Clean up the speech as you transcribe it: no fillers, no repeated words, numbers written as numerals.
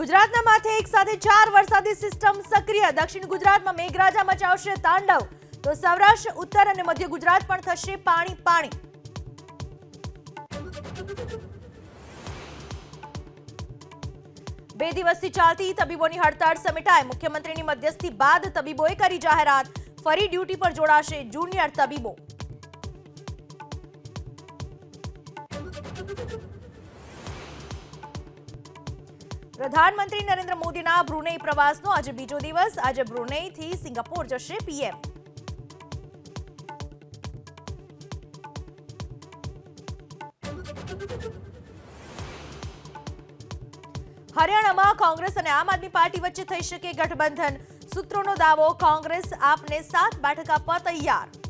ગુજરાતના માથે એક સાથે 4 વરસાદી સિસ્ટમ સક્રિય. દક્ષિણ ગુજરાતમાં મેઘરાજા મચાવશે તાંડવ, તો સૌરાષ્ટ્ર, ઉત્તર અને મધ્ય ગુજરાત પણ થશે પાણી પાણી. બે દિવસથી ચાલતી તબીબોની હડતાળ સમેટાઈ. મુખ્યમંત્રીની મધ્યસ્થી બાદ તબીબોએ કરી જાહેરાત. ફરી ડ્યુટી પર જોડાશે જુનિયર તબીબો. પ્રધાનમંત્રી નરેન્દ્ર મોદીના બ્રુનેઈ પ્રવાસનો આજે બીજો દિવસ. આજે બ્રુનેઈથી સિંગાપોર જશે પીએમ. હરિયાણામાં કોંગ્રેસ અને આમ આદમી પાર્ટી વચ્ચે થઈ શકે ગઠબંધન. સૂત્રોનો દાવો, કોંગ્રેસ આપને 7 બેઠક આપવા તૈયાર.